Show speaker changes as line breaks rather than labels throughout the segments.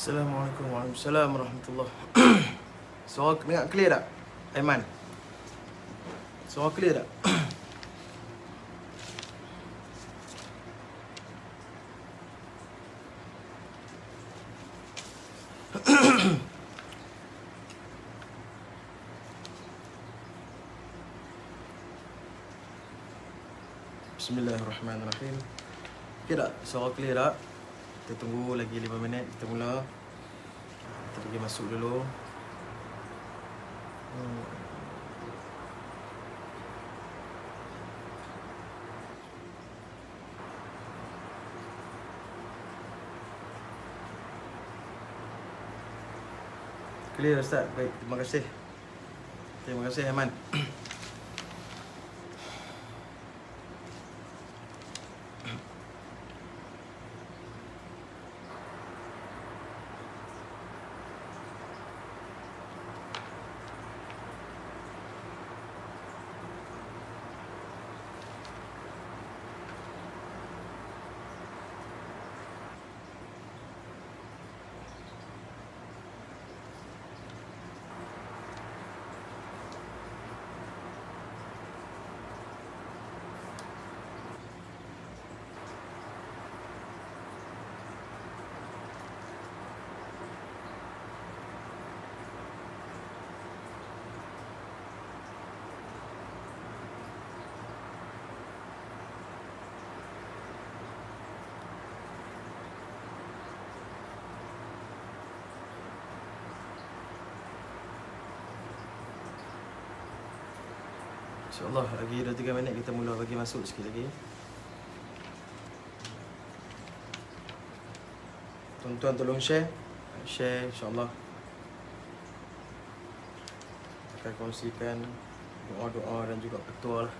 Assalamualaikum warahmatullahi wabarakatuh. Suara dengar clear tak? Aiman. Suara clear tak? Bismillahirrahmanirrahim. Okey tak? Suara clear tak? Kita tunggu lagi 5 minit kita mula. Kita pergi masuk dulu. Clear Ustaz. Baik, terima kasih. Terima kasih Aiman. InsyaAllah lagi 2-3 minit kita mula bagi masuk sikit lagi. Tuan-tuan tolong share insyaAllah. Akan kongsikan doa-doa dan juga petua lah.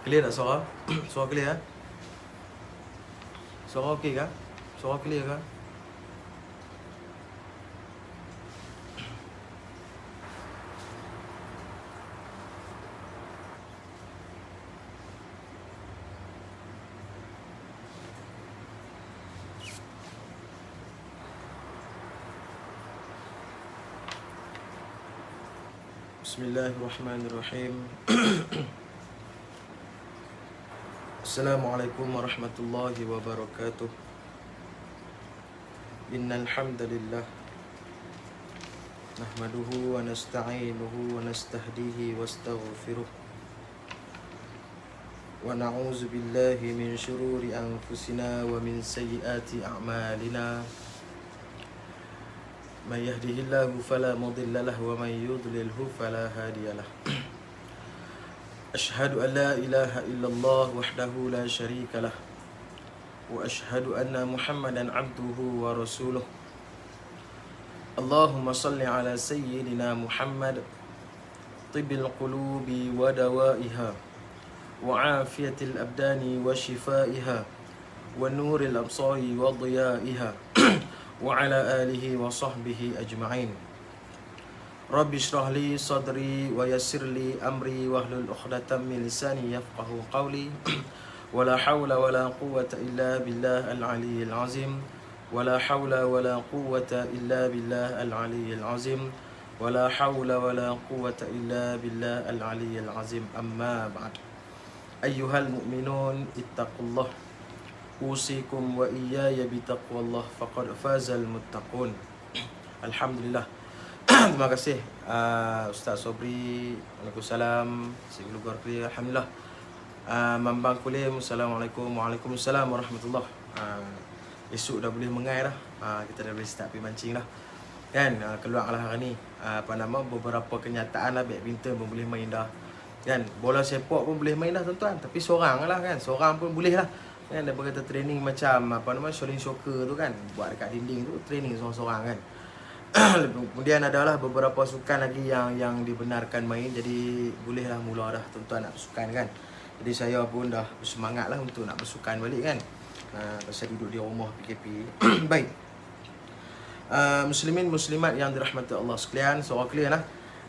Clear tak suara? Suara clear kan? Suara okey kah? Suara clear kah? Bismillahirrahmanirrahim. Assalamualaikum warahmatullahi wabarakatuh. Innal hamdalillah nahmaduhu wa nasta'inuhu wa nastahdihi wa astaghfiruh. Wa na'udzu billahi min syururi anfusina wa min sayyiati a'malina. Man yahdihillahu fala mudilla lahu wa man yudlilhu fala hadiyalah. Ashhadu an la ilaha illallah wahdahu la syarika lah. Wa ashhadu anna Muhammadan abduhu wa rasuluh. Allahumma salli ala sayyidina Muhammad tibbil qulubi wa dawaiha wa afiyatil abdani wa shifaiha wa nuril absari wa diyaiha wa ala alihi wa sahbihi ajma'in. Rabbi shrah li sadri wa yassir li amri wahlul 'uqdatam min lisani yafqahu qawli. Wala hawla wala quwwata illa billah al-'aliyyil 'azim. Wala hawla wala quwwata illa billah al-'aliyyil 'azim. ولا حول ولا قوة إلا بالله العلي العظيم. أما بعد، أيها المؤمنون اتقوا الله، أوصيكم وإياي بتقوى الله، فقد فاز المتقون. Alhamdulillah. Terima kasih Ustaz Sobri. Waalaikumsalam. Cikgu Gorkri. Alhamdulillah. Mambang Kulim. Assalamualaikum. Waalaikumsalam warahmatullahi. Esok dah boleh mengai dah. Kita dah boleh start pergi mancing dah. Kan, keluarlah hari ni beberapa kenyataan lah, badminton pun boleh main dah. Kan, bola sepak pun boleh main dah tuan-tuan. Tapi seorang lah kan, seorang pun boleh lah. Kan, dia berkata training macam shooting soccer tu kan, buat dekat dinding tu, training seorang-seorang kan. Kemudian adalah beberapa sukan lagi yang dibenarkan main. Jadi bolehlah mula dah tuan-tuan nak bersukan kan. Jadi saya pun dah bersemangat lah untuk nak bersukan balik kan. Pasal duduk di rumah PKP. Baik, muslimin muslimat yang dirahmati Allah sekalian, suara clear lah.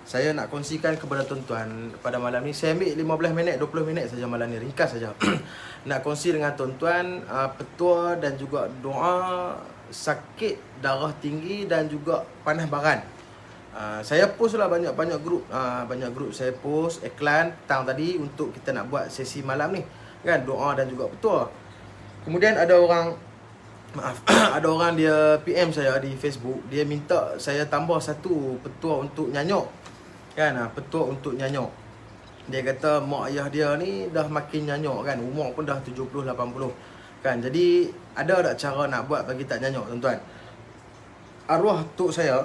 Saya nak kongsikan kepada tuan-tuan pada malam ni. Saya ambil 15 minit, 20 minit saja malam ni, ringkas saja. Nak kongsi dengan tuan-tuan petua dan juga doa sakit darah tinggi dan juga panas baran. Saya post lah banyak grup, banyak grup saya post iklan petang tadi untuk kita nak buat sesi malam ni kan, doa dan juga petua. Kemudian ada orang ada orang dia PM saya di Facebook, dia minta saya tambah satu petua untuk nyanyuk kan, petua untuk nyanyuk. Dia kata mak ayah dia ni dah makin nyanyuk kan, umur pun dah 70-80 kan. Jadi ada tak cara nak buat bagi tak nyanyuk tuan-tuan? Arwah tok saya,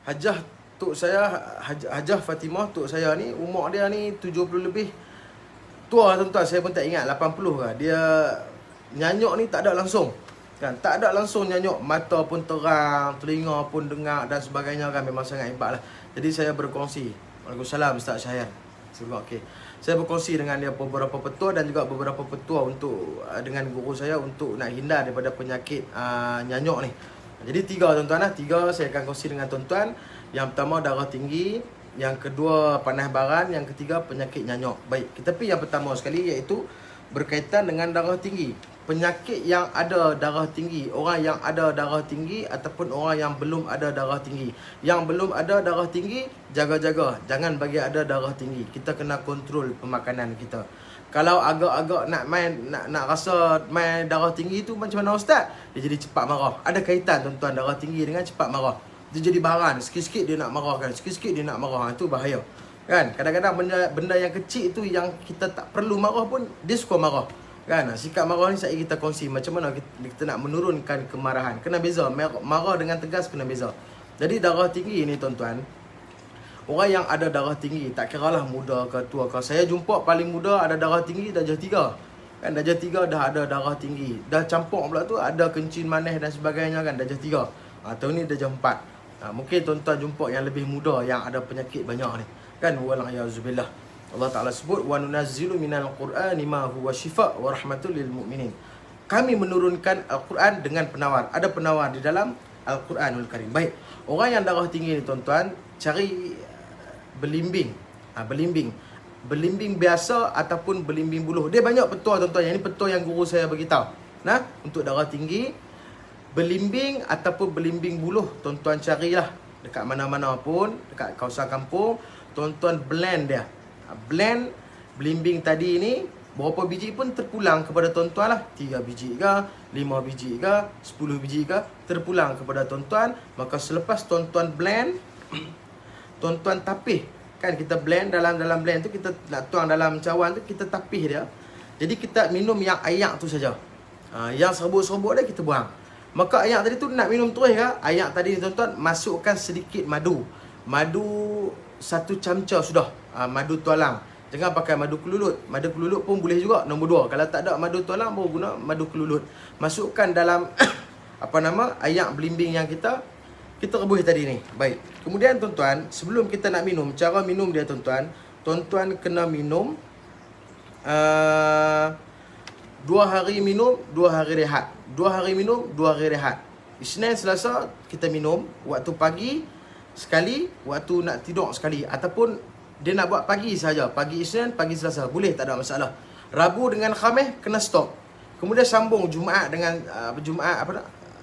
Hajah tok saya, Hajah Fatimah tok saya ni, umur dia ni 70 lebih, tua tuan-tuan. Saya pun tak ingat 80 ke. Dia nyanyuk ni tak ada langsung kan, tak ada langsung nyanyuk, mata pun terang, telinga pun dengar dan sebagainya kan, memang sangat hebat lah. Jadi saya berkongsi. Waalaikumsalam Ustaz Syahyan. Okay. Saya berkongsi dengan dia beberapa petua dan juga beberapa petua untuk dengan guru saya untuk nak hindar daripada penyakit nyanyuk ni. Jadi 3 tuan-tuan lah, 3 saya akan kongsi dengan tuan-tuan. Yang pertama darah tinggi, yang kedua panas baran, yang ketiga penyakit nyanyuk. Baik, tapi yang pertama sekali iaitu berkaitan dengan darah tinggi. Penyakit yang ada darah tinggi, orang yang ada darah tinggi ataupun orang yang belum ada darah tinggi. Yang belum ada darah tinggi, jaga-jaga, jangan bagi ada darah tinggi. Kita kena kontrol pemakanan kita. Kalau agak-agak nak rasa main darah tinggi tu macam mana Ustaz? Dia jadi cepat marah. Ada kaitan tuan-tuan darah tinggi dengan cepat marah. Dia jadi baran, sikit-sikit dia nak marah kan, sikit-sikit dia nak marah. Itu bahaya. Kan? Kadang-kadang benda yang kecil tu yang kita tak perlu marah pun dia suka marah. Kan? Sikap marah ni saya kita kongsi macam mana kita nak menurunkan kemarahan. Kena beza, marah dengan tegas kena beza. Jadi darah tinggi ni tuan-tuan, orang yang ada darah tinggi, tak kiralah muda ke tua ke. Saya jumpa paling muda ada darah tinggi darjah 3. Kan darjah 3 dah ada darah tinggi. Dah campur pula tu ada kencing manis dan sebagainya kan, darjah 3. Tahun ni darjah 4. Mungkin tuan-tuan jumpa yang lebih muda yang ada penyakit banyak ni. Kan wala'iyahzubillah. Allah Ta'ala sebut wa nunazzilu minal Qur'ani ma huwa shifa' wa rahmatul lil mu'minin. Kami menurunkan Al-Quran dengan penawar. Ada penawar di dalam Al-Quranul Karim. Baik, orang yang darah tinggi ni tuan-tuan, cari belimbing. Belimbing biasa ataupun belimbing buluh. Dia banyak petua tuan-tuan. Yang ni petua yang guru saya beritahu. Nah, untuk darah tinggi, belimbing ataupun belimbing buluh, tuan-tuan carilah dekat mana-mana pun, dekat kawasan kampung, tuan-tuan blend dia. Blend belimbing tadi ni, berapa biji pun terpulang kepada tuan-tuan lah. 3 biji ke, 5 biji ke, 10 biji ke, terpulang kepada tuan-tuan. Maka selepas tuan-tuan blend, tuan-tuan tapih. Kan kita blend, dalam blend tu kita nak tuang dalam cawan tu, kita tapih dia. Jadi kita minum yang ayak tu saja. Yang serbuk-serbuk dia kita buang. Maka ayak tadi tu nak minum terus ke? Ayak tadi ni tuan-tuan, masukkan sedikit madu. Madu 1 camca sudah. Madu tualang. Jangan pakai madu kelulut. Madu kelulut pun boleh juga. Nombor 2. Kalau tak ada madu tualang, baru guna madu kelulut. Masukkan dalam ayak belimbing yang kita rebus tadi ni. Baik. Kemudian tuan-tuan, sebelum kita nak minum, cara minum dia tuan-tuan, tuan-tuan kena minum 2 hari minum, 2 hari rehat. 2 hari minum, 2 hari rehat. Isnin, Selasa kita minum, waktu pagi sekali, waktu nak tidur sekali, ataupun dia nak buat pagi saja, pagi Isnin, pagi Selasa, boleh, tak ada masalah. Rabu dengan Khamis kena stop. Kemudian sambung Jumaat dengan Jumaat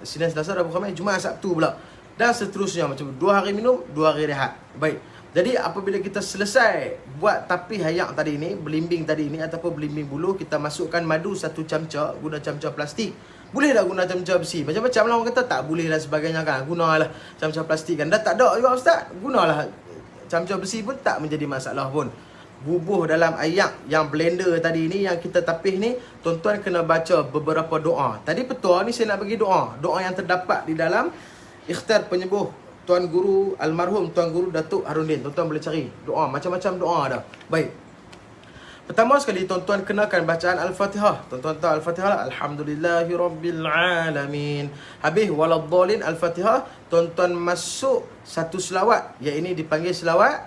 Isnin, Selasa, Rabu, Khamis, Jumaat, Sabtu pula. dan seterusnya. Macam 2 hari minum, 2 hari rehat. Baik. Jadi apabila kita selesai buat tapih hayak tadi ni, belimbing tadi ni ataupun belimbing bulu, kita masukkan madu 1 camca, guna camca plastik. Boleh tak guna camca besi? Macam-macam lah orang kata tak boleh dan sebagainya kan. Gunalah camca plastik kan. Dah tak ada juga ustaz. Gunalah camca besi pun tak menjadi masalah pun. Bubuh dalam ayak yang blender tadi ni, yang kita tapih ni, tuan-tuan kena baca beberapa doa. Tadi petua ni saya nak bagi doa. Doa yang terdapat di dalam ikhtiar penyembuh Tuan Guru almarhum Tuan Guru Datuk Harudin. Tuan-tuan boleh cari doa, macam-macam doa dah. Baik. Pertama sekali tuan-tuan kenakan bacaan Al-Fatihah. Tuan-tuan tahu Al-Fatihah lah. Alhamdulillahirabbil alamin. Habis waladdallin Al-Fatihah, tuan-tuan masuk satu selawat, yang ini dipanggil selawat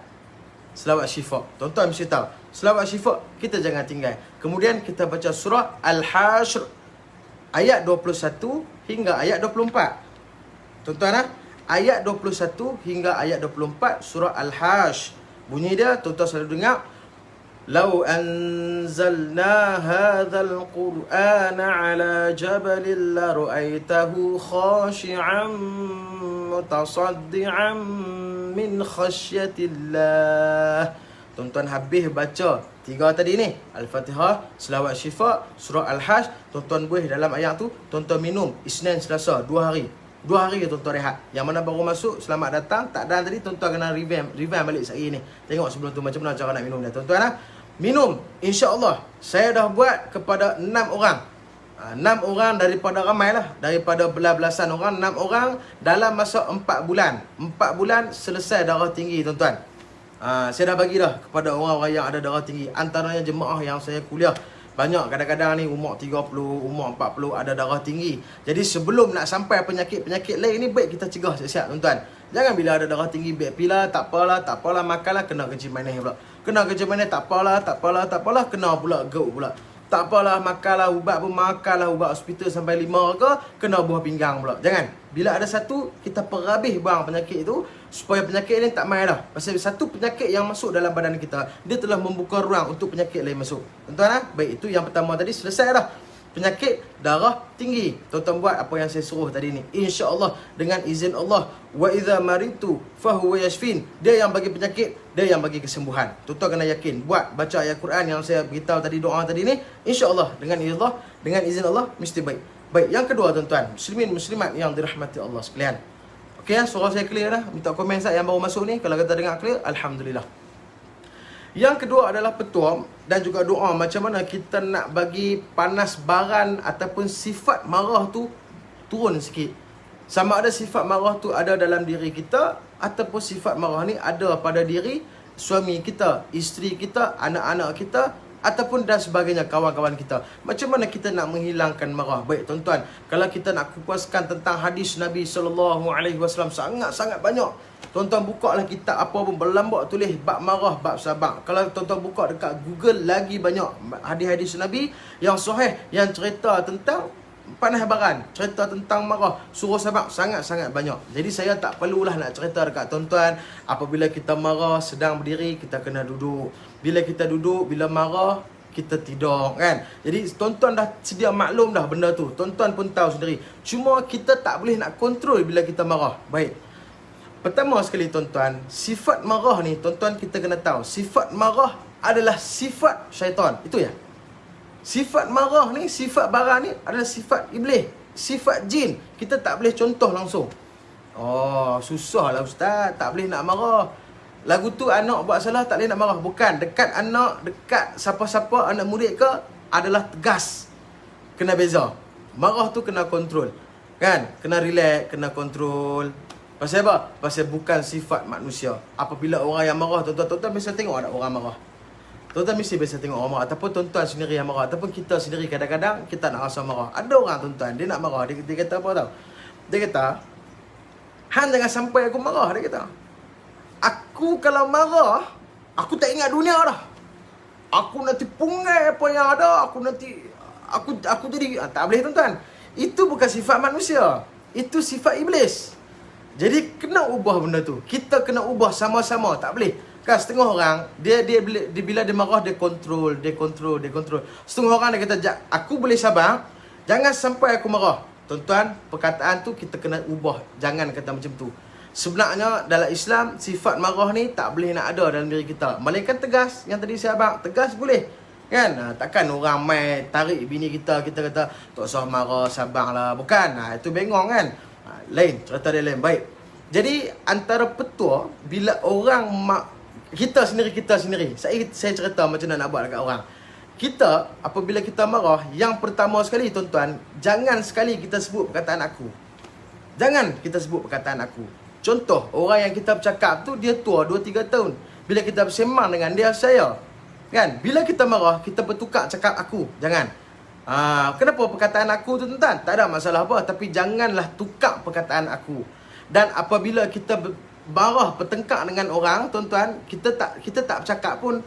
syifa. Tuan-tuan mesti tahu selawat syifa kita jangan tinggal. Kemudian kita baca surah Al-Hashr ayat 21 hingga ayat 24. Tuan-tuan ayat 21 hingga ayat 24 surah Al-Hashr. Bunyi dia tuan-tuan selalu dengar. Lau anzalna hadzal Qur'ana ala jabalin la ra'aitahu khashi'an mutasaddian min khasyatillah. Tuan-tuan habis baca 3 tadi ni, Al-Fatihah, selawat syifa, surah Al-Hashr, tuan-tuan buih dalam ayat tu, tuan-tuan minum Isnin Selasa 2 hari. 2 hari tuan-tuan rehat. Yang mana baru masuk, selamat datang. Tak ada tadi, tuan-tuan kena revamp balik sehari ni. Tengok sebelum tu macam mana cara nak minum dia. Tuan-tuan minum. InsyaAllah saya dah buat kepada 6 orang. 6 orang daripada ramai lah. Daripada belas-belasan orang, 6 orang dalam masa 4 bulan. 4 bulan selesai darah tinggi tuan-tuan. Saya dah bagi dah kepada orang-orang yang ada darah tinggi. Antaranya jemaah yang saya kuliah. Banyak kadang-kadang ni umur 30, umur 40 ada darah tinggi. Jadi sebelum nak sampai penyakit-penyakit lain ni, baik kita cegah siap-siap tuan-tuan. Jangan bila ada darah tinggi, baik pilih, tak apalah, makanlah, kena kencing manis pula. Kena kencing manis, tak apalah, kena pula gout pula. Tak apalah, makanlah ubat pun, makanlah ubat hospital sampai 5 ke, kena buah pinggang pula. Jangan. Bila ada satu, kita perhabis bang penyakit itu, supaya penyakit ni tak main dah. Pasal satu penyakit yang masuk dalam badan kita, dia telah membuka ruang untuk penyakit lain masuk. Tuan-tuan, baik, itu yang pertama tadi, selesai dah. Penyakit darah tinggi. Tuan-tuan buat apa yang saya suruh tadi ni. InsyaAllah, dengan izin Allah. Wa idza maritu fahuwa yashfin. Dia yang bagi penyakit, dia yang bagi kesembuhan. Tuan-tuan kena yakin. Buat baca ayat Quran yang saya beritahu tadi, doa tadi ni. InsyaAllah, dengan izin Allah, mesti baik. Baik, yang kedua tuan-tuan, muslimin muslimat yang dirahmati Allah sekalian. Okey, suara saya clear dah. Minta komen saya yang baru masuk ni. Kalau kita dengar clear, alhamdulillah. Yang kedua adalah petua dan juga doa macam mana kita nak bagi panas baran ataupun sifat marah tu turun sikit. Sama ada sifat marah tu ada dalam diri kita ataupun sifat marah ni ada pada diri suami kita, isteri kita, anak-anak kita ataupun dan sebagainya, kawan-kawan kita. Macam mana kita nak menghilangkan marah? Baik tuan-tuan, kalau kita nak kupaskan tentang hadis Nabi SAW, sangat-sangat banyak. Tuan-tuan buka lah kitab apa pun berlambak tulis bab marah, bab sabar. Kalau tuan-tuan buka dekat Google, lagi banyak hadis-hadis Nabi yang sahih, yang cerita tentang panas baran, cerita tentang marah, suruh sabar, sangat-sangat banyak. Jadi saya tak perlulah nak cerita dekat tuan-tuan. Apabila kita marah, sedang berdiri, kita kena duduk. Bila kita duduk, bila marah, kita tidur kan. Jadi tuan-tuan dah sedia maklum dah benda tu. Tuan-tuan pun tahu sendiri. Cuma kita tak boleh nak kontrol bila kita marah. Baik. Pertama sekali tuan-tuan, sifat marah ni tuan-tuan kita kena tahu. Sifat marah adalah sifat syaitan. Itu ya. Sifat marah ni, sifat barang ni adalah sifat iblis, sifat jin. Kita tak boleh contoh langsung. Oh, susahlah ustaz, tak boleh nak marah. Lagu tu anak buat salah tak boleh nak marah. Bukan, dekat anak, dekat siapa-siapa anak murid ke adalah tegas. Kena beza. Marah tu kena kontrol. Kan? Kena relax, kena kontrol. Pasal apa? Pasal bukan sifat manusia. Apabila orang yang marah, tuan-tuan biasa tengok ada orang marah. Tuan-tuan mesti biasa tengok orang marah. Ataupun tuan-tuan sendiri yang marah. Ataupun kita sendiri kadang-kadang kita nak rasa marah. Ada orang tuan-tuan, dia nak marah. Dia kata apa tau? Dia kata, Han jangan sampai aku marah. Dia kata, aku kalau marah, aku tak ingat dunia dah. Aku nanti pungai apa yang ada. Aku jadi, tak boleh tuan-tuan. Itu bukan sifat manusia. Itu sifat iblis. Jadi kena ubah benda tu. Kita kena ubah sama-sama. Tak boleh. Kan setengah orang, dia bila dia marah, dia kontrol. Setengah orang dia kata, aku boleh sabar, jangan sampai aku marah. tuan-tuan, perkataan tu kita kena ubah. Jangan kata macam tu. Sebenarnya dalam Islam, sifat marah ni tak boleh nak ada dalam diri kita. Melainkan tegas. Yang tadi saya abang, tegas boleh. Kan? Takkan orang mai tarik bini kita kata, tak usah marah, sabarlah. Bukan. Itu bengong kan? Lain. Cerita dia lain. Baik. Jadi, antara petua, bila orang kita sendiri. Saya cerita macam mana nak buat dekat orang. Kita, apabila kita marah, yang pertama sekali tuan-tuan, jangan sekali kita sebut perkataan aku. Jangan kita sebut perkataan aku. Contoh, orang yang kita bercakap tu, dia tua 2-3 tahun. Bila kita bersemang dengan dia, saya. Kan? Bila kita marah, kita bertukar cakap aku. Jangan. Kenapa perkataan aku tu tuan-tuan? Tak ada masalah apa. Tapi janganlah tukar perkataan aku. Dan apabila kita marah, bertengkar dengan orang, tuan-tuan, kita tak bercakap pun,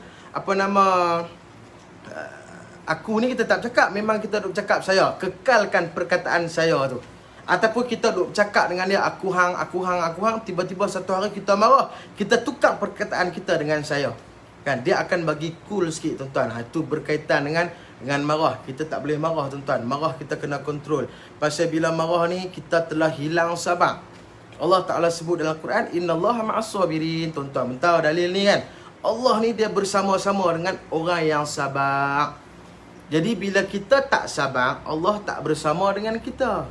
aku ni kita tak bercakap. Memang kita duk bercakap saya. Kekalkan perkataan saya tu. Ataupun kita duk bercakap dengan dia, aku hang. Tiba-tiba satu hari kita marah, kita tukar perkataan kita dengan saya. Kan? Dia akan bagi cool sikit tuan-tuan. Itu berkaitan dengan marah. Kita tak boleh marah tuan-tuan. Marah kita kena kontrol. Pasal bila marah ni, kita telah hilang sabar. Allah Ta'ala sebut dalam Quran, Innallaha ma'as sabirin. Tuan-tuan, tahu dalil ni kan? Allah ni dia bersama-sama dengan orang yang sabar. Jadi bila kita tak sabar, Allah tak bersama dengan kita.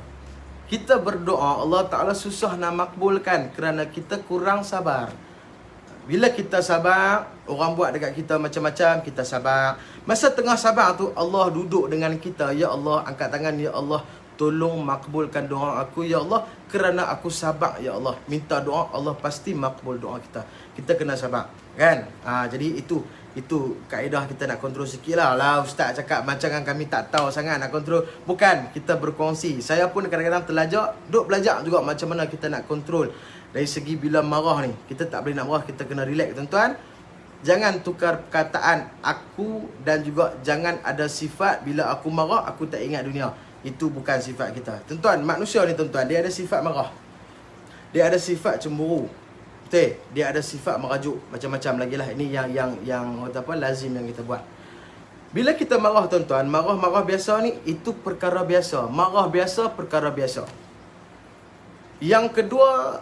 Kita berdoa, Allah Ta'ala susah nak makbulkan kerana kita kurang sabar. Bila kita sabar, orang buat dekat kita macam-macam, kita sabar. Masa tengah sabar tu, Allah duduk dengan kita. Ya Allah, angkat tangan. Ya Allah, tolong makbulkan doa aku. Ya Allah, kerana aku sabar. Ya Allah, minta doa, Allah pasti makbul doa kita. Kita kena sabar. Kan? Jadi itu kaedah kita nak kontrol sikit lah. Ustaz cakap macam kan kami tak tahu sangat nak kontrol. Bukan, kita berkongsi. Saya pun kadang-kadang belajar juga macam mana kita nak kontrol. Dari segi bila marah ni, kita tak boleh nak marah, kita kena relax tuan-tuan. Jangan tukar perkataan aku, dan juga jangan ada sifat bila aku marah, aku tak ingat dunia. Itu bukan sifat kita. Tuan-tuan, manusia ni tuan-tuan, dia ada sifat marah. Dia ada sifat cemburu. Betul? Dia ada sifat merajuk. Macam-macam lagi lah. Ini yang lazim yang kita buat. Bila kita marah tuan-tuan, marah biasa ni, itu perkara biasa. Marah biasa, perkara biasa. Yang kedua,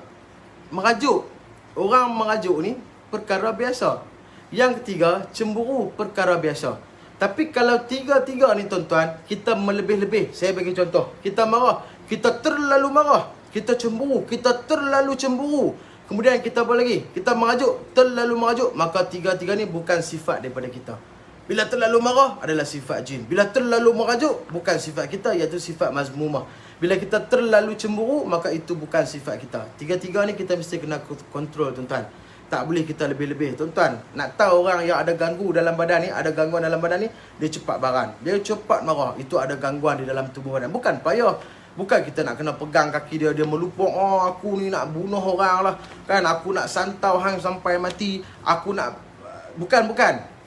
merajuk. Orang merajuk ni, perkara biasa. Yang ketiga, cemburu, perkara biasa. Tapi kalau tiga-tiga ni tuan-tuan, kita melebih-lebih. Saya bagi contoh. Kita marah, kita terlalu marah. Kita cemburu, kita terlalu cemburu. Kemudian kita apa lagi? Kita merajuk, terlalu merajuk. Maka tiga-tiga ni bukan sifat daripada kita. Bila terlalu marah adalah sifat jin. Bila terlalu merajuk bukan sifat kita, iaitu sifat mazmumah. Bila kita terlalu cemburu, maka itu bukan sifat kita. Tiga-tiga ni kita mesti kena kontrol tuan-tuan. Tak boleh kita lebih-lebih. Tuan-tuan, nak tahu orang yang ada gangguan dalam badan ni, ada gangguan dalam badan ni, dia cepat baran. Dia cepat marah. Itu ada gangguan di dalam tubuh badan. Bukan payah. Bukan kita nak kena pegang kaki dia, dia melupuk. Aku ni nak bunuh orang lah. Kan, aku nak santau hang sampai mati. Aku nak... Bukan.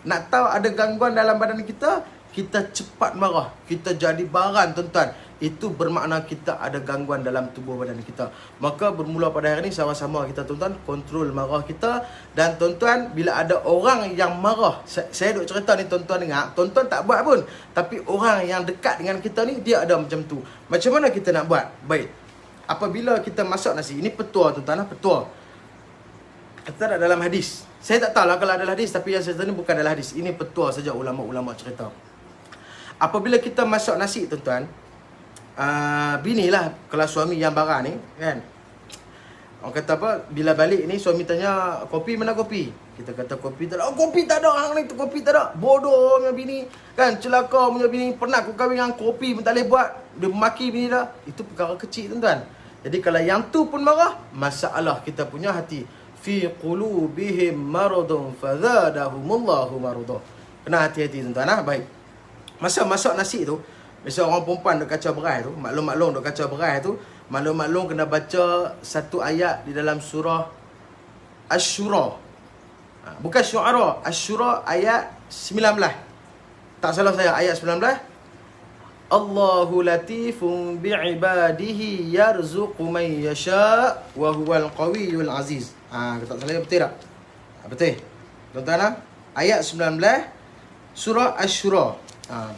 Nak tahu ada gangguan dalam badan kita, kita cepat marah. Kita jadi baran, tuan-tuan. Itu bermakna kita ada gangguan dalam tubuh badan kita. Maka bermula pada hari ini, sama-sama kita tuan-tuan kontrol marah kita. Dan tuan-tuan, bila ada orang yang marah, saya duk cerita ni tuan-tuan dengar, tuan-tuan tak buat pun, tapi orang yang dekat dengan kita ni, dia ada macam tu. Macam mana kita nak buat? Baik, apabila kita masak nasi, ini petua tuan-tuan, petua. Kata dalam hadis, saya tak tahu lah kalau ada hadis, tapi yang saya cerita ni bukan dalam hadis. Ini petua saja ulama-ulama cerita. Apabila kita masak nasi tuan-tuan, bini lah, kalau suami yang barang ni kan, orang kata apa, bila balik ni suami tanya, kopi mana kopi? Kita kata kopi tak ada. Kopi tak ada, hang ni tu kopi tak ada. Bodoh punya bini kan, celaka punya bini. Pernah aku kahwin dengan kopi pun tak boleh buat, dia maki bini dah. Itu perkara kecil tuan-tuan. Jadi kalau yang tu pun marah, masalah kita punya hati. Fi qulubihim maradun fazadahumullahu marada. Kena hati-hati tuan-tuan. Baik, masa masak nasi tu, biasa orang perempuan duk kacau berai tu, maklum duk kacau berai tu, maklum kena baca satu ayat di dalam surah Asy-Syura. Bukan Syu'ara, Asy-Syura ayat 19. Tak salah saya, ayat 19. Allahu latifun bi'ibadihi yarzuqu man yasha' wa huwal qawiyyul aziz. Tak salah, betul tak? Betul. Tuan-tuan, ayat 19 surah Asy-Syura.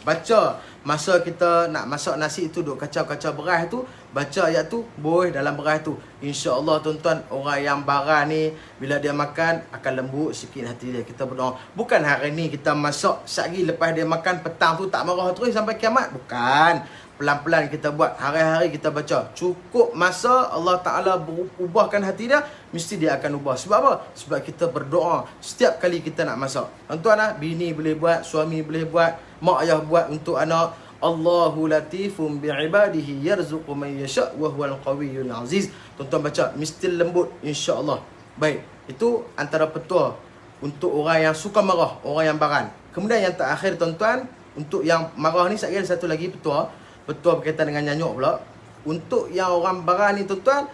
Baca Masa kita nak masak nasi tu, duk kacau-kacau beras tu, baca ayat tu, boleh dalam beras tu. InsyaAllah tuan-tuan, orang yang baran ni, bila dia makan, akan lembut sikit hati dia. Kita berdoa. Bukan hari ni kita masak, sehari lepas dia makan, petang tu tak marah terus sampai kiamat. Bukan. Pelan-pelan kita buat. Hari-hari kita baca. Cukup masa Allah Ta'ala ubahkan hati dia, mesti dia akan ubah. Sebab apa? Sebab kita berdoa setiap kali kita nak masak. Tuan-tuan, bini boleh buat, suami boleh buat, mak ayah buat untuk anak. Allahu latifum bi'ibadihi yarzuqu man yasha' wa huwal qawiyyul aziz. Tuan-tuan baca, mesti lembut insya-Allah. Baik, itu antara petua untuk orang yang suka marah, orang yang baran. Kemudian yang terakhir tuan-tuan, untuk yang marah ni saya ada satu lagi petua berkaitan dengan nyanyuk pula. Untuk yang orang baran ni tuan-tuan,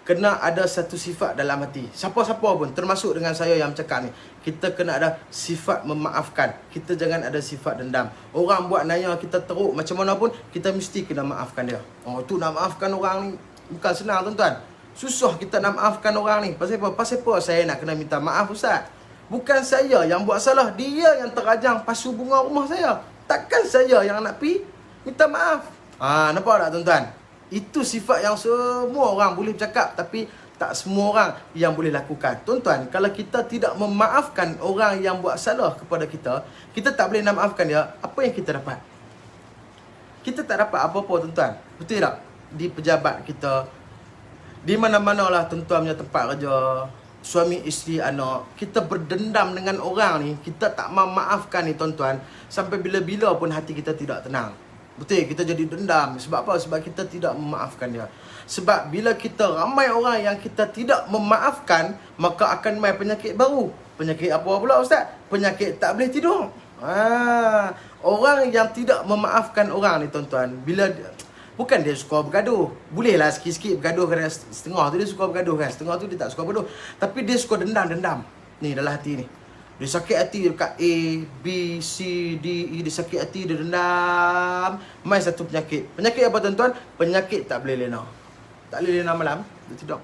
kena ada satu sifat dalam hati. Siapa-siapa pun, termasuk dengan saya yang cakap ni, kita kena ada sifat memaafkan. Kita jangan ada sifat dendam. Orang buat naya kita teruk macam mana pun, kita mesti kena maafkan dia. Oh, tu nak maafkan orang ni bukan senang tuan-tuan. Susah kita nak maafkan orang ni. Pasal apa? Pasal apa saya nak kena minta maaf ustaz? Bukan saya yang buat salah, dia yang terajang pasu bunga rumah saya. Takkan saya yang nak pi minta maaf. Nampak tak tuan-tuan? Itu sifat yang semua orang boleh bercakap, tapi tak semua orang yang boleh lakukan. Tuan-tuan, kalau kita tidak memaafkan orang yang buat salah kepada kita, kita tak boleh nak maafkan dia, apa yang kita dapat? Kita tak dapat apa-apa tuan-tuan. Betul tak? Di pejabat kita, di mana-mana lah tuan-tuan punya tempat kerja, suami, isteri, anak, kita berdendam dengan orang ni, kita tak memaafkan ni tuan-tuan, sampai bila-bila pun hati kita tidak tenang. Betul, kita jadi dendam. Sebab apa? Sebab kita tidak memaafkan dia. Sebab bila kita ramai orang yang kita tidak memaafkan, maka akan mai penyakit baru. Penyakit apa pula ustaz? Penyakit tak boleh tidur. Orang yang tidak memaafkan orang ni tuan-tuan, bila bukan dia suka bergaduh. Bolehlah sikit-sikit bergaduh kan, setengah tu dia suka bergaduh kan, setengah tu dia tak suka bergaduh. Tapi dia suka dendam-dendam. Ni dalam hati ni. Dia sakit hati dekat A, B, C, D, E. Dia sakit hati, dia dendam. Mai satu penyakit. Penyakit apa tuan-tuan? Penyakit tak boleh lena. Tak boleh lena malam, dia tidur.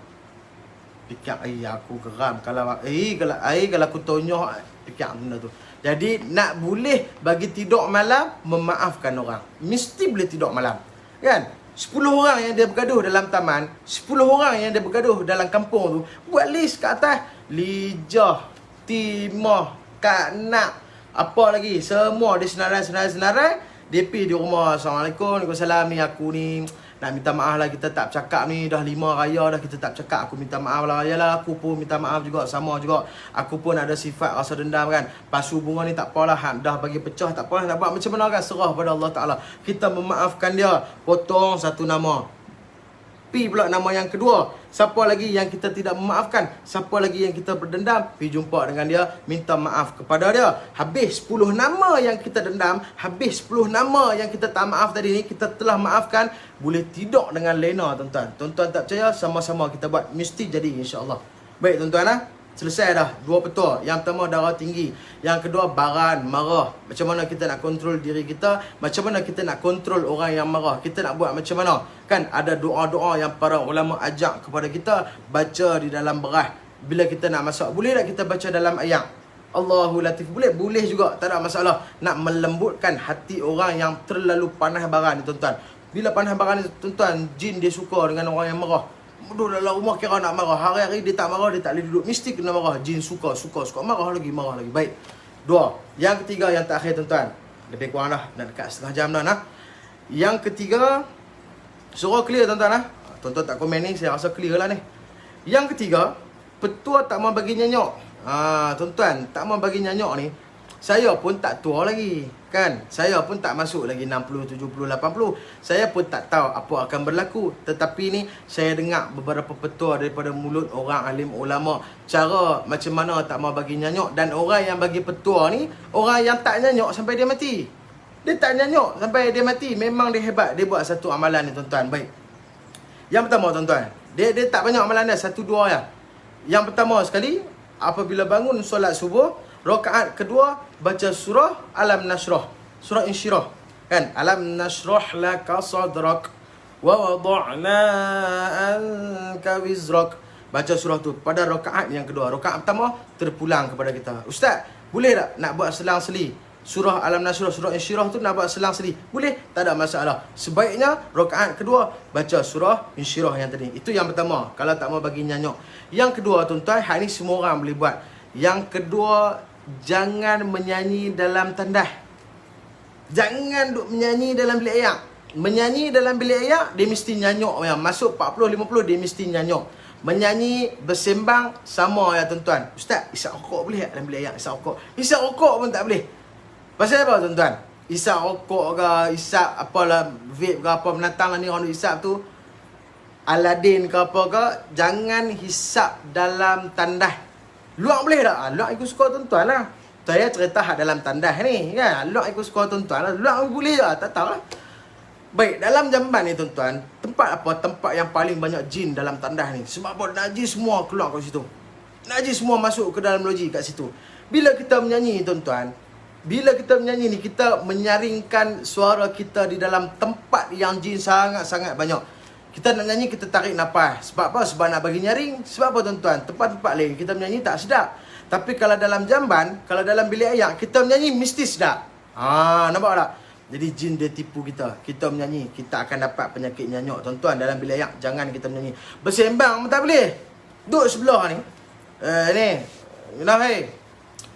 Fikir, aku geram. Kalau aku tonyoh, fikir benda tu. Jadi, nak boleh bagi tidur malam, memaafkan orang. Mesti boleh tidur malam. Kan? 10 orang yang dia bergaduh dalam taman, 10 orang yang dia bergaduh dalam kampung tu, buat list kat atas. Lijah, Timah, Kak Nak, apa lagi, semua dia senarai. Dia pergi di rumah. Assalamualaikum, Waalaikumsalam, ni aku ni nak minta maaf lah, kita tak bercakap ni dah 5 raya dah kita tak bercakap. Aku minta maaf lah. Yalah, aku pun minta maaf juga, sama juga. Aku pun ada sifat rasa dendam kan. Pasu bunga ni tak apalah, dah bagi pecah, tak apalah, nak buat macam mana kan, serah pada Allah Ta'ala. Kita memaafkan dia, potong satu nama, pi pula nama yang kedua. Siapa lagi yang kita tidak memaafkan, siapa lagi yang kita berdendam, pergi jumpa dengan dia, minta maaf kepada dia. Habis 10 nama yang kita dendam, habis 10 nama yang kita tak maaf tadi ni, kita telah maafkan, boleh tidur dengan lena tuan-tuan. Tuan-tuan tak percaya, sama-sama kita buat, mesti jadi insya-Allah. Baik tuan-tuan lah. Selesai dah dua petua. Yang pertama darah tinggi, yang kedua baran, marah. Macam mana kita nak kontrol diri kita, macam mana kita nak kontrol orang yang marah. Kita nak buat macam mana? Kan ada doa-doa yang para ulama ajak kepada kita baca di dalam beras. Bila kita nak masak, boleh tak kita baca dalam ayat Allahu Latif? Boleh juga, tak ada masalah. Nak melembutkan hati orang yang terlalu panas baran ni tuan-tuan. Bila panas baran ni tuan-tuan, jin dia suka dengan orang yang marah. Duduk dalam rumah kira nak marah. Hari-hari dia tak marah, dia tak boleh duduk. Mesti kena marah. Jin suka. Marah lagi. Baik. Dua. Yang ketiga, yang terakhir tuan-tuan. Lebih kurang dah. Nak dekat setengah jam dah nah. Yang ketiga, suruh clear tuan-tuan lah. Tuan-tuan tak komen ni, saya rasa clear lah ni. Yang ketiga, petua tak mau bagi nyanyok. Tuan-tuan, tak mau bagi nyanyok ni, saya pun tak tua lagi. Kan? Saya pun tak masuk lagi 60, 70, 80. Saya pun tak tahu apa akan berlaku. Tetapi ni, saya dengar beberapa petua daripada mulut orang alim ulama. Cara macam mana tak mau bagi nyanyok. Dan orang yang bagi petua ni, orang yang tak nyanyok sampai dia mati. Dia tak nyanyok sampai dia mati. Memang dia hebat. Dia buat satu amalan ni tuan-tuan. Baik. Yang pertama tuan-tuan, dia tak banyak amalan dia. 1, 2 ya. Yang pertama sekali, apabila bangun solat subuh, rakaat kedua baca surah Alam Nashrah, surah Insyirah. Kan? Alam nashrah laka sadrak wa wada'na anka wizrak. Baca surah tu pada rakaat yang kedua. Rakaat pertama terpulang kepada kita. Ustaz, boleh tak nak buat selang-seli? surah Al-Nasrah, surah Insyirah tu nak buat selang-seli, boleh, tak ada masalah. Sebaiknya rakaat kedua baca surah Insyirah yang tadi. Itu yang pertama, kalau tak mau bagi nyanyok. Yang kedua tuan-tuan, hal ni semua orang boleh buat. Yang kedua, jangan menyanyi dalam tandas. Jangan duk menyanyi dalam bilik ayak. Menyanyi dalam bilik ayak, dia mesti nyanyok ya. Masuk 40-50 dia mesti nyanyok. Menyanyi, bersembang sama ya tuan-tuan. Ustaz, isap rokok boleh tak dalam bilik ayak? Isap rokok. Isap rokok pun tak boleh. Pasal apa tuan-tuan? Isap rokok ke, isap apalah, vape ke apa, menatang lah ni orang isap tu, Aladin ke apa ke, jangan hisap dalam tandas. Luak boleh tak? Luak ikut suka tuan-tuan lah. Saya cerita hak dalam tandas ni kan. Luak ikut suka tuan-tuan lah. Luak boleh tak? Tak tahu lah. Baik, dalam jamban ni tuan-tuan, tempat apa? Tempat yang paling banyak jin dalam tandas ni. Sebab apa? Najis semua keluar kat situ. Najis semua masuk ke dalam loji kat situ. Bila kita menyanyi tuan-tuan, bila kita menyanyi ni, kita menyaringkan suara kita di dalam tempat yang jin sangat-sangat banyak. Kita nak nyanyi, kita tarik nafas. Sebab apa? Sebab nak bagi nyaring. Sebab apa tuan-tuan? Tempat-tempat lain kita menyanyi tak sedap. Tapi kalau dalam jamban, kalau dalam bilik ayak, kita menyanyi mesti sedap. Nampak tak? Jadi jin dia tipu kita. Kita menyanyi, kita akan dapat penyakit nyanyok. Tuan-tuan, dalam bilik ayak jangan kita menyanyi. Bersembang pun tak boleh. Duduk sebelah ni. Ni.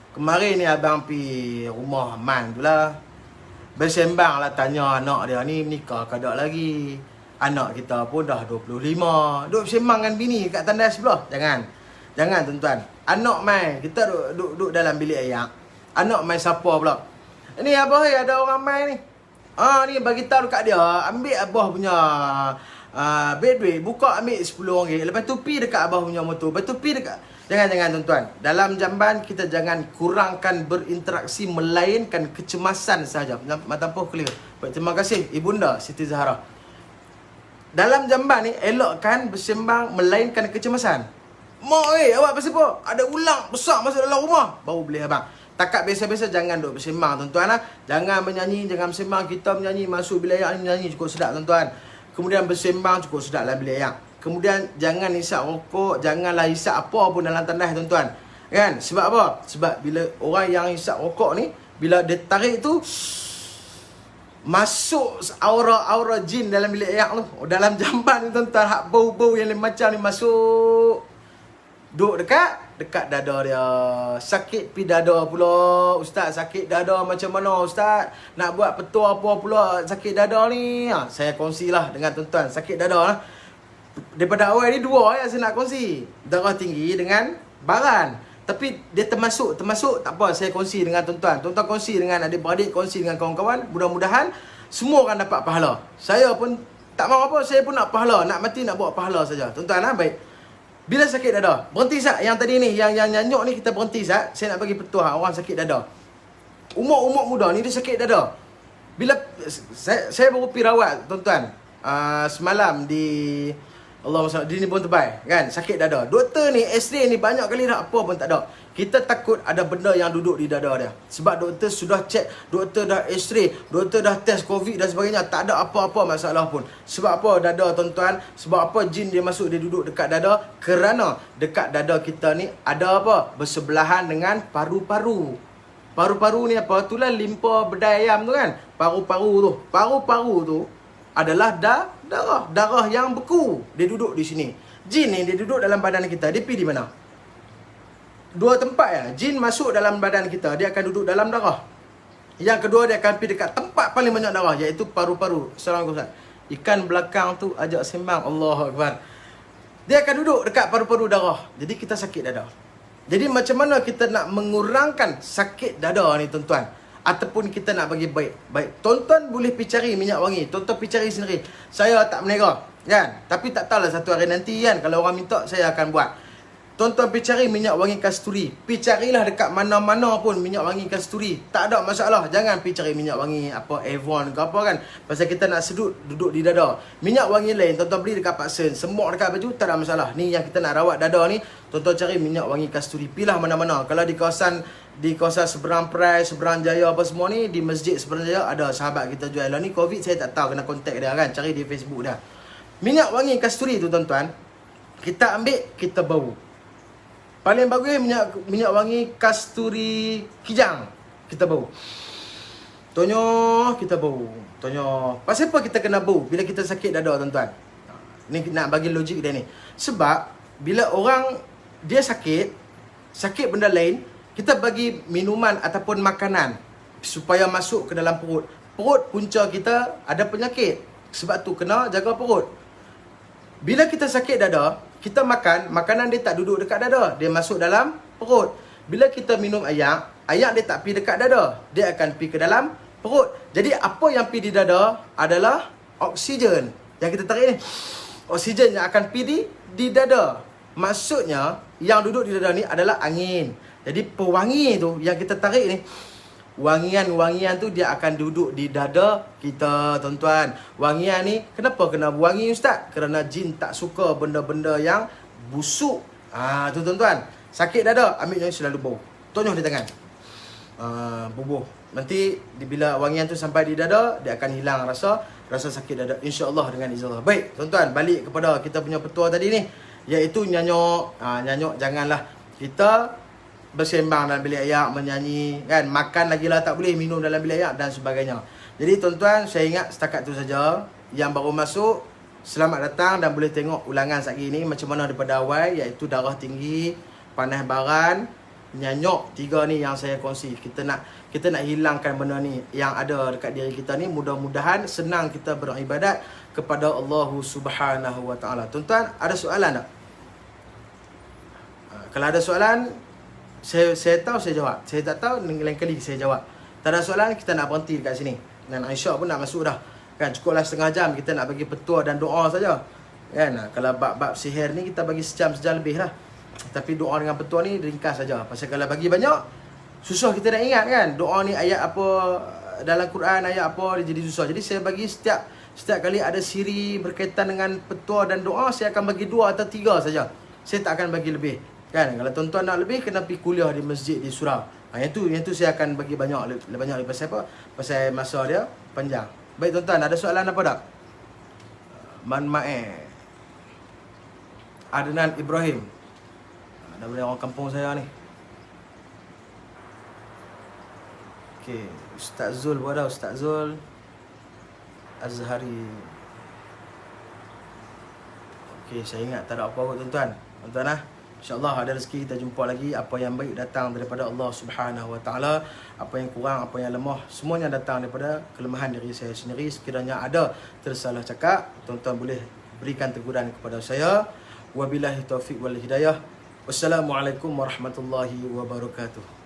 Kemarin ni abang pergi rumah Man tu lah. Bersembang lah, tanya anak dia ni menikah ke tak lagi. Anak kita pun dah 25. Duk bersembang dengan bini kat tandas sebelah. Jangan. Jangan tuan-tuan. Anak mai, kita duduk dalam bilik ayak. Anak mai siapa pula? Ni abah, ada orang mai ni. Ni bagi tahu dekat dia, ambil abah punya duit, buka ambil RM10. Lepas tu pi dekat abah punya motor. Lepas tu pi dekat. Jangan tuan-tuan. Dalam jamban kita jangan kurangkan berinteraksi, melainkan kecemasan sahaja. Tanpa clear. Baik, terima kasih Ibunda Siti Zahra. Dalam jamban ni elokkan bersembang melainkan kecemasan. Mak awak pasal apa? Ada ulang besar masuk dalam rumah. Baru boleh abang. Takat biasa-biasa jangan duk bersembang tuan-tuan lah. Jangan menyanyi, jangan bersembang. Kita menyanyi, masuk bilik ayak ni menyanyi cukup sedap tuan-tuan. Kemudian bersembang cukup sedap dalam bilik ayak. Kemudian jangan hisap rokok, janganlah hisap apa pun dalam tandas tuan-tuan. Kan? Sebab apa? Sebab bila orang yang hisap rokok ni, bila dia tarik tu, masuk aura-aura jin dalam bilik ayak tu. Dalam jamban ni tuan-tuan, hak bau-bau yang macam ni masuk. Duduk dekat dada dia. Sakit pi dada pula. Ustaz, sakit dada macam mana Ustaz? Nak buat petua apa pula sakit dada ni? Saya kongsilah dengan tuan-tuan. Sakit dada lah. Daripada awal ni dua saya nak kongsi. Darah tinggi dengan baran. Tapi dia termasuk tak apa, saya kongsi dengan tuan-tuan. Tuan-tuan kongsi dengan adik-beradik, kongsi dengan kawan-kawan. Mudah-mudahan semua akan dapat pahala. Saya pun tak mahu apa, saya pun nak pahala. Nak mati nak buat pahala saja. Tuan-tuan lah, baik. Bila sakit dada, berhenti sat. Yang tadi ni, yang nyanyuk ni kita berhenti sat. Saya nak bagi petua orang sakit dada. Umur muda ni dia sakit dada. Bila saya baru pergi rawat tuan-tuan. Semalam di di Nibun Tebai kan, sakit dada. Doktor ni X-ray ni banyak kali dah, apa pun tak ada. Kita takut ada benda yang duduk di dada dia. Sebab doktor sudah cek, doktor dah X-ray, doktor dah test COVID dan sebagainya, tak ada apa-apa masalah pun. Sebab apa dada tuan-tuan? Sebab apa jin dia masuk, dia duduk dekat dada? Kerana dekat dada kita ni ada apa? Bersebelahan dengan paru-paru. Paru-paru ni apa? Itulah limpa bedai ayam tu kan. Paru-paru tu. Paru-paru tu adalah darah yang beku. Dia duduk di sini. Jin ni dia duduk dalam badan kita. Dia pergi di mana? Dua tempat ya. Jin masuk dalam badan kita, dia akan duduk dalam darah. Yang kedua, dia akan pergi dekat tempat paling banyak darah, iaitu paru-paru. Assalamualaikum Ustaz. Ikan belakang tu ajak sembang. Allahu Akbar. Dia akan duduk dekat paru-paru darah. Jadi kita sakit dada. Jadi macam mana kita nak mengurangkan sakit dada ni tuan-tuan? Ataupun kita nak bagi baik. Tuan-tuan boleh pergi cari minyak wangi. Tuan-tuan pergi cari sendiri. Saya tak menera kan. Tapi tak tahulah satu hari nanti kan, kalau orang minta saya akan buat. Tuan-tuan pergi cari minyak wangi kasturi. Pergi carilah dekat mana-mana pun minyak wangi kasturi. Tak ada masalah. Jangan pergi cari minyak wangi apa Avon ke apa kan. Pasal kita nak sedut duduk di dada. Minyak wangi lain tuan-tuan beli dekat Paksen, semok dekat baju, tak ada masalah. Ni yang kita nak rawat dada ni, tuan-tuan cari minyak wangi kasturi. Pilah mana-mana. Kalau di kawasan Seberang Perai, Seberang Jaya apa semua ni, di Masjid Seberang Jaya ada sahabat kita jual. Lah ni COVID saya tak tahu, kena kontak dia kan, cari di Facebook dia. Minyak wangi kasturi tu tuan-tuan, kita ambil, kita bau. Paling bagus minyak wangi kasturi kijang. Kita bau. Tonyoh kita bau. Tonyoh. Pasal apa kita kena bau bila kita sakit dada tuan-tuan? Ni nak bagi logik dia ni. Sebab bila orang dia sakit benda lain, kita bagi minuman ataupun makanan supaya masuk ke dalam perut. Perut punca kita ada penyakit. Sebab tu kena jaga perut. Bila kita sakit dada, kita makan, makanan dia tak duduk dekat dada, dia masuk dalam perut. Bila kita minum ayak dia tak pergi dekat dada, dia akan pergi ke dalam perut. Jadi apa yang pergi di dada adalah oksigen. Yang kita tarik ni, oksigen yang akan pergi di dada. Maksudnya yang duduk di dada ni adalah angin. Jadi pewangi tu yang kita tarik ni, wangian-wangian tu dia akan duduk di dada kita, tuan-tuan. Wangian ni kenapa kena wangi ustaz? Kerana jin tak suka benda-benda yang busuk. Tu tuan-tuan. Sakit dada, ambil yang selalu bau. Tonyoh di tangan. Bubuh. Nanti bila wangian tu sampai di dada, dia akan hilang rasa sakit dada, insya-Allah dengan izin Allah. Baik, tuan-tuan, balik kepada kita punya petua tadi ni, iaitu nyanyok. Nyanyok janganlah kita bersembang dalam bilik ayak, menyanyi kan, makan lagi lah tak boleh, minum dalam bilik ayak dan sebagainya. Jadi tuan-tuan, saya ingat setakat tu saja. Yang baru masuk, selamat datang dan boleh tengok ulangan satgi ni macam mana daripada awal, iaitu darah tinggi, panas baran, nyanyok. 3 ni yang saya kongsi. Kita nak hilangkan benda ni yang ada dekat diri kita ni. Mudah-mudahan senang kita beribadat kepada Allah Subhanahu Wa Taala. Tuan-tuan, ada soalan tak? Kalau ada soalan, saya tahu saya jawab. Saya tak tahu, lain kali saya jawab. Tak ada soalan, kita nak berhenti dekat sini. Dan Aisyah pun nak masuk dah. Kan, cukuplah setengah jam kita nak bagi petua dan doa saja. Kan, kalau bab-bab sihir ni kita bagi sejam lebih lah. Tapi doa dengan petua ni ringkas saja. Pasal kalau bagi banyak, susah kita nak ingat kan. Doa ni ayat apa dalam Quran, ayat apa, dia jadi susah. Jadi saya bagi setiap kali ada siri berkaitan dengan petua dan doa, saya akan bagi 2 atau 3 saja. Saya tak akan bagi lebih. Kan, kalau tuan-tuan nak lebih, kena pergi kuliah di masjid di surau. Yang tu saya akan bagi banyak pasal apa? Pasal masa dia panjang. Baik tuan-tuan, ada soalan apa tak? Adnan Ibrahim. Daripada orang kampung saya ni. Okey, Ustaz Zul buat dah, Ustaz Zul Azhari. Okey, saya ingat tak ada apa-apa tuan-tuan. Tuan-tuan lah. InsyaAllah ada rezeki kita jumpa lagi. Apa yang baik datang daripada Allah Subhanahu Wa Taala. Apa yang kurang, apa yang lemah, semuanya datang daripada kelemahan diri saya sendiri. Sekiranya ada tersalah cakap, tuan-tuan boleh berikan teguran kepada saya. Wabillahi taufiq wal hidayah. Wassalamualaikum warahmatullahi wabarakatuh.